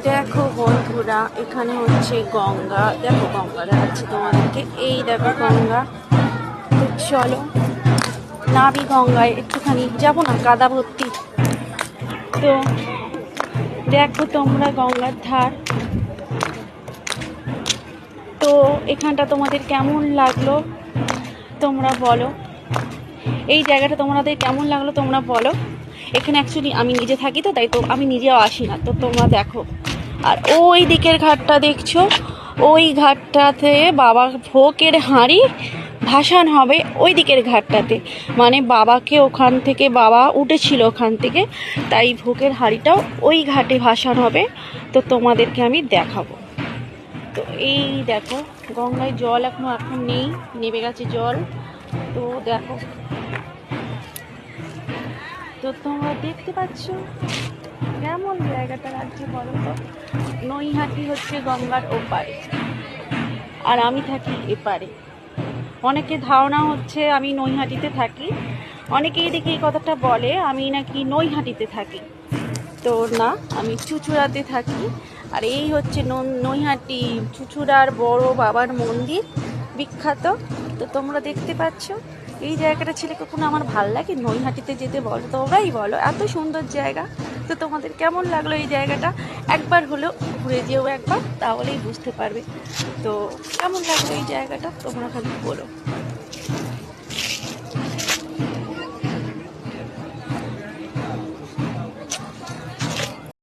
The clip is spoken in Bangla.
দেখো বন্ধুরা, এখানে হচ্ছে গঙ্গা। দেখো গঙ্গা দেখাচ্ছি তোমাদেরকে, এই দেখো গঙ্গা। তো চলো নাবি গঙ্গায়, একটুখানি যাবো না, কাদা ভর্তি। তো দেখো তোমরা গঙ্গার ধার। তো এখানটা তোমাদের কেমন লাগলো তোমরা বলো, এই জায়গাটা তোমাদের কেমন লাগলো তোমরা বলো। এখানে অ্যাকচুয়ালি আমি নিজে থাকি, তো তাই তো আমি নিজেও আসি না, তো তোমরা দেখো। আর ওই দিকের ঘাটটা দেখছো, ওই ঘাটটাতে বাবা ভোগের হাঁড়ি ভাসান হবে ওই দিকের ঘাটটাতে। মানে বাবাকে ওখান থেকে, বাবা উঠেছিল ওখান থেকে, তাই ভোগের হাঁড়িটাও ওই ঘাটে ভাসান হবে। তো তোমাদেরকে আমি দেখাবো। তো এই দেখো গঙ্গায় জল এখন নেই, নেমে গেছে জল। তো দেখো, তো তোমরা দেখতে পাচ্ছ কেমন জায়গাটা লাগছে বলো তো। নৈহাটি হচ্ছে গঙ্গার ওপারে, আর আমি থাকি এপারে। অনেকে ধারণা হচ্ছে আমি নৈহাটিতে থাকি, অনেকেই দেখি এই কথাটা বলে আমি নাকি নৈহাটিতে থাকি। তো না, আমি চুঁচুড়াতে থাকি। আর এই হচ্ছে নৈহাটি চুঁচুড়ার বড় বাবার মন্দির, বিখ্যাত। তো তোমরা দেখতে পাচ্ছ এই জায়গাটা ছেলে কখনো আমার ভাল লাগে নৈহাটিতে যেতে, বলো তোমরাই বলো, এত সুন্দর জায়গা। তো তোমাদের কেমন লাগলো এই জায়গাটা, একবার হলেও ঘুরে যেও একবার, তাহলেই বুঝতে পারবে। তো কেমন লাগলো এই জায়গাটা তোমরা খালি বলো।